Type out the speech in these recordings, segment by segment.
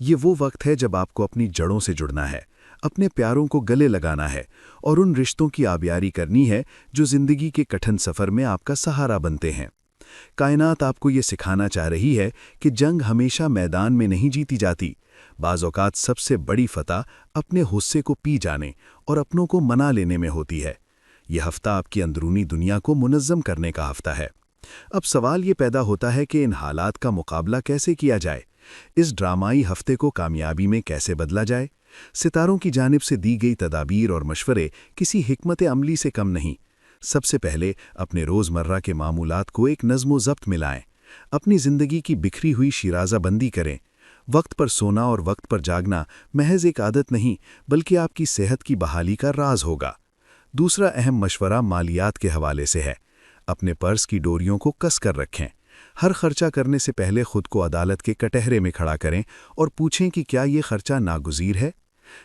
یہ وہ وقت ہے جب آپ کو اپنی جڑوں سے جڑنا ہے، اپنے پیاروں کو گلے لگانا ہے اور ان رشتوں کی آبیاری کرنی ہے جو زندگی کے کٹھن سفر میں آپ کا سہارا بنتے ہیں۔ کائنات آپ کو یہ سکھانا چاہ رہی ہے کہ جنگ ہمیشہ میدان میں نہیں جیتی جاتی۔ بعض اوقات سب سے بڑی فتح اپنے غصے کو پی جانے اور اپنوں کو منا لینے میں ہوتی ہے۔ یہ ہفتہ آپ کی اندرونی دنیا کو منظم کرنے کا ہفتہ ہے۔ اب سوال یہ پیدا ہوتا ہے کہ ان حالات کا مقابلہ کیسے کیا جائے؟ اس ڈرامائی ہفتے کو کامیابی میں کیسے بدلا جائے؟ ستاروں کی جانب سے دی گئی تدابیر اور مشورے کسی حکمت عملی سے کم نہیں۔ سب سے پہلے اپنے روزمرہ کے معمولات کو ایک نظم و ضبط میں لائیں۔ اپنی زندگی کی بکھری ہوئی شیرازہ بندی کریں۔ وقت پر سونا اور وقت پر جاگنا محض ایک عادت نہیں بلکہ آپ کی صحت کی بحالی کا راز ہوگا۔ دوسرا اہم مشورہ مالیات کے حوالے سے ہے۔ اپنے پرس کی ڈوریوں کو کس کر رکھیں۔ ہر خرچہ کرنے سے پہلے خود کو عدالت کے کٹہرے میں کھڑا کریں اور پوچھیں کہ کیا یہ خرچہ ناگزیر ہے؟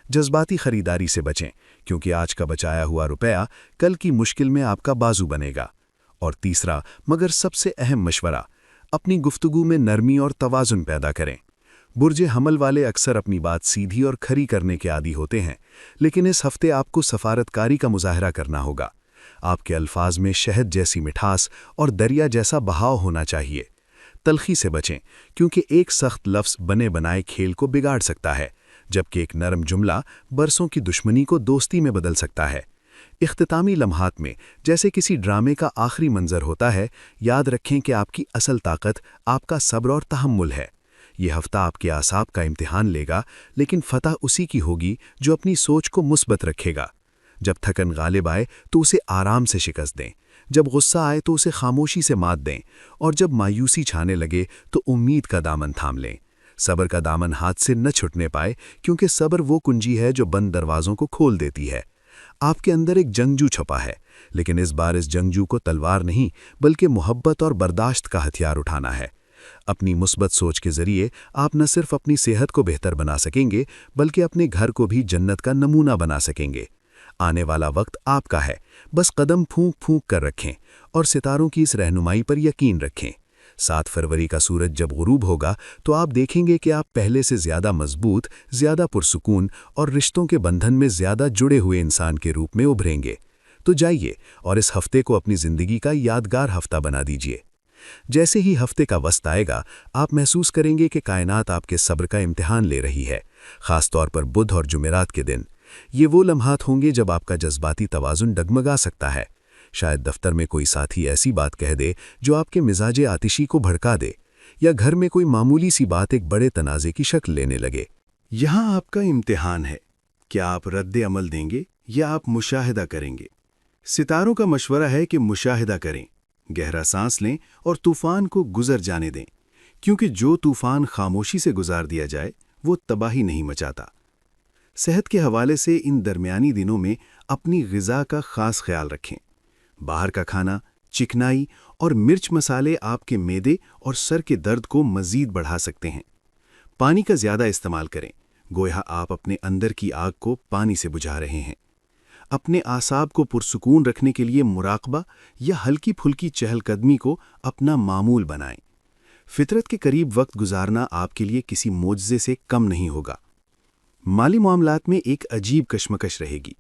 جذباتی خریداری سے بچیں، کیونکہ آج کا بچایا ہوا روپیہ کل کی مشکل میں آپ کا بازو بنے گا۔ اور تیسرا مگر سب سے اہم مشورہ، اپنی گفتگو میں نرمی اور توازن پیدا کریں۔ برج حمل والے اکثر اپنی بات سیدھی اور کھری کرنے کے عادی ہوتے ہیں، لیکن اس ہفتے آپ کو سفارتکاری کا مظاہرہ کرنا ہوگا۔ آپ کے الفاظ میں شہد جیسی مٹھاس اور دریا جیسا بہاؤ ہونا چاہیے۔ تلخی سے بچیں، کیونکہ ایک سخت لفظ بنے بنائے کھیل کو بگاڑ سکتا ہے، جبکہ ایک نرم جملہ برسوں کی دشمنی کو دوستی میں بدل سکتا ہے۔ اختتامی لمحات میں جیسے کسی ڈرامے کا آخری منظر ہوتا ہے، یاد رکھیں کہ آپ کی اصل طاقت آپ کا صبر اور تحمل ہے۔ یہ ہفتہ آپ کے اعصاب کا امتحان لے گا، لیکن فتح اسی کی ہوگی جو اپنی سوچ کو مثبت رکھے گا۔ جب تھکن غالب آئے تو اسے آرام سے شکست دیں، جب غصہ آئے تو اسے خاموشی سے مات دیں، اور جب مایوسی چھانے لگے تو امید کا دامن تھام لیں۔ صبر کا دامن ہاتھ سے نہ چھٹنے پائے، کیونکہ صبر وہ کنجی ہے جو بند دروازوں کو کھول دیتی ہے۔ آپ کے اندر ایک جنگجو چھپا ہے، لیکن اس بار اس جنگجو کو تلوار نہیں بلکہ محبت اور برداشت کا ہتھیار اٹھانا ہے۔ اپنی مثبت سوچ کے ذریعے آپ نہ صرف اپنی صحت کو بہتر بنا سکیں گے بلکہ اپنے گھر کو بھی جنت کا نمونہ بنا سکیں گے۔ آنے والا وقت آپ کا ہے، بس قدم پھونک پھونک کر رکھیں اور ستاروں کی اس رہنمائی پر یقین رکھیں۔ 7 فروری کا سورج جب غروب ہوگا تو آپ دیکھیں گے کہ آپ پہلے سے زیادہ مضبوط، زیادہ پرسکون اور رشتوں کے بندھن میں زیادہ جڑے ہوئے انسان کے روپ میں ابھریں گے۔ تو جائیے اور اس ہفتے کو اپنی زندگی کا یادگار ہفتہ بنا دیجیے۔ جیسے ہی ہفتے کا وسط آئے گا، آپ محسوس کریں گے کہ کائنات آپ کے صبر کا امتحان لے رہی ہے، خاص طور پر بدھ اور جمعرات کے دن۔ یہ وہ لمحات ہوں گے جب آپ کا جذباتی توازن ڈگمگا سکتا ہے۔ شاید دفتر میں کوئی ساتھی ایسی بات کہہ دے جو آپ کے مزاج آتشی کو بھڑکا دے، یا گھر میں کوئی معمولی سی بات ایک بڑے تنازع کی شکل لینے لگے۔ یہاں آپ کا امتحان ہے، کیا آپ رد عمل دیں گے یا آپ مشاہدہ کریں گے؟ ستاروں کا مشورہ ہے کہ مشاہدہ کریں، گہرا سانس لیں اور طوفان کو گزر جانے دیں، کیونکہ جو طوفان خاموشی سے گزار دیا جائے وہ تباہی نہیں مچاتا۔ صحت کے حوالے سے ان درمیانی دنوں میں اپنی غذا کا خاص خیال رکھیں۔ باہر کا کھانا، چکنائی اور مرچ مسالے آپ کے معدے اور سر کے درد کو مزید بڑھا سکتے ہیں۔ پانی کا زیادہ استعمال کریں، گویا آپ اپنے اندر کی آگ کو پانی سے بجھا رہے ہیں۔ اپنے اعصاب کو پرسکون رکھنے کے لیے مراقبہ یا ہلکی پھلکی چہل قدمی کو اپنا معمول بنائیں۔ فطرت کے قریب وقت گزارنا آپ کے لیے کسی معجزے سے کم نہیں ہوگا۔ مالی معاملات میں ایک عجیب کشمکش رہے گی۔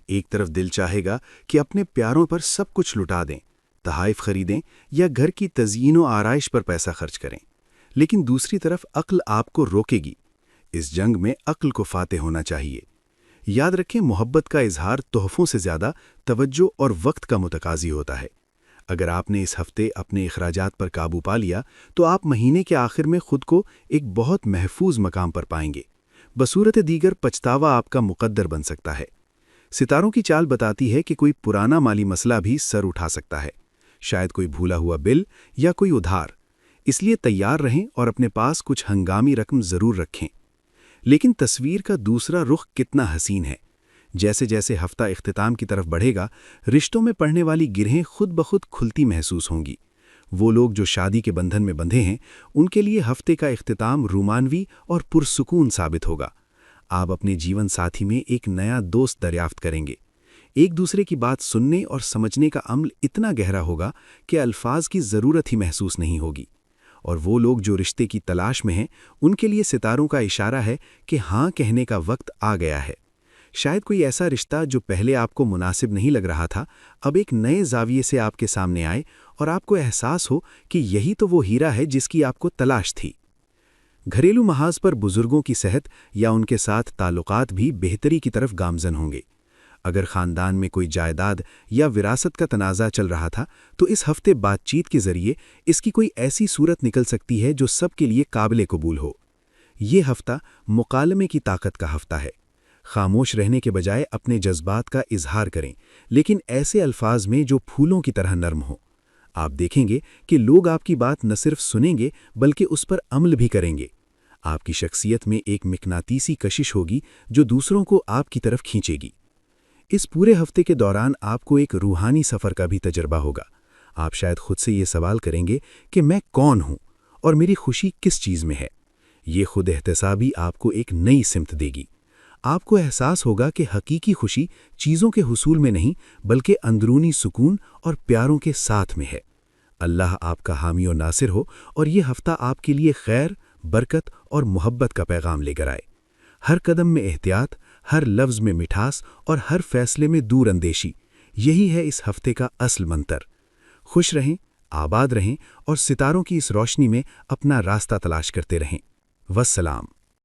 ایک طرف دل چاہے گا کہ اپنے پیاروں پر سب کچھ لٹا دیں، تحائف خریدیں یا گھر کی تزئین و آرائش پر پیسہ خرچ کریں، لیکن دوسری طرف عقل آپ کو روکے گی۔ اس جنگ میں عقل کو فاتح ہونا چاہیے۔ یاد رکھیں، محبت کا اظہار تحفوں سے زیادہ توجہ اور وقت کا متقاضی ہوتا ہے۔ اگر آپ نے اس ہفتے اپنے اخراجات پر قابو پا لیا تو آپ مہینے کے آخر میں خود کو ایک بہت محفوظ مقام پر پائیں گے۔ بصورت دیگر پچھتاوا آپ کا مقدر بن سکتا ہے۔ ستاروں کی چال بتاتی ہے کہ کوئی پرانا مالی مسئلہ بھی سر اٹھا سکتا ہے، شاید کوئی بھولا ہوا بل یا کوئی ادھار۔ اس لیے تیار رہیں اور اپنے پاس کچھ ہنگامی رقم ضرور رکھیں۔ لیکن تصویر کا دوسرا رخ کتنا حسین ہے۔ جیسے جیسے ہفتہ اختتام کی طرف بڑھے گا، رشتوں میں پڑنے والی گرہیں خود بخود کھلتی محسوس ہوں گی۔ وہ لوگ جو شادی کے بندھن میں بندھے ہیں، ان کے لیے ہفتے کا اختتام رومانوی اور پرسکون ثابت ہوگا۔ آپ اپنے جیون ساتھی میں ایک نیا دوست دریافت کریں گے۔ ایک دوسرے کی بات سننے اور سمجھنے کا عمل اتنا گہرا ہوگا کہ الفاظ کی ضرورت ہی محسوس نہیں ہوگی، اور وہ لوگ جو رشتے کی تلاش میں ہیں ان کے لیے ستاروں کا اشارہ ہے کہ ہاں کہنے کا وقت آ گیا ہے۔ شاید کوئی ایسا رشتہ جو پہلے آپ کو مناسب نہیں لگ رہا تھا اب ایک نئے زاویے سے آپ کے سامنے آئے اور آپ کو احساس ہو کہ یہی تو وہ ہیرا ہے جس کی آپ کو تلاش تھی۔ گھریلو محاذ پر بزرگوں کی صحت یا ان کے ساتھ تعلقات بھی بہتری کی طرف گامزن ہوں گے۔ اگر خاندان میں کوئی جائیداد یا وراثت کا تنازع چل رہا تھا تو اس ہفتے بات چیت کے ذریعے اس کی کوئی ایسی صورت نکل سکتی ہے جو سب کے لیے قابل قبول ہو۔ یہ ہفتہ مکالمے کی طاقت کا ہفتہ ہے۔ خاموش رہنے کے بجائے اپنے جذبات کا اظہار کریں، لیکن ایسے الفاظ میں جو پھولوں کی طرح نرم ہوں۔ آپ دیکھیں گے کہ لوگ آپ کی بات نہ صرف سنیں گے بلکہ اس پر عمل بھی کریں گے۔ آپ کی شخصیت میں ایک مقناطیسی کشش ہوگی جو دوسروں کو آپ کی طرف کھینچے گی۔ اس پورے ہفتے کے دوران آپ کو ایک روحانی سفر کا بھی تجربہ ہوگا۔ آپ شاید خود سے یہ سوال کریں گے کہ میں کون ہوں اور میری خوشی کس چیز میں ہے۔ یہ خود احتسابی آپ کو ایک نئی سمت دے گی۔ آپ کو احساس ہوگا کہ حقیقی خوشی چیزوں کے حصول میں نہیں بلکہ اندرونی سکون اور پیاروں کے ساتھ میں ہے۔ اللہ آپ کا حامی و ناصر ہو اور یہ ہفتہ آپ کے لیے خیر، برکت اور محبت کا پیغام لے کر آئے۔ ہر قدم میں احتیاط، ہر لفظ میں مٹھاس اور ہر فیصلے میں دور اندیشی، یہی ہے اس ہفتے کا اصل منتر۔ خوش رہیں، آباد رہیں اور ستاروں کی اس روشنی میں اپنا راستہ تلاش کرتے رہیں۔ والسلام۔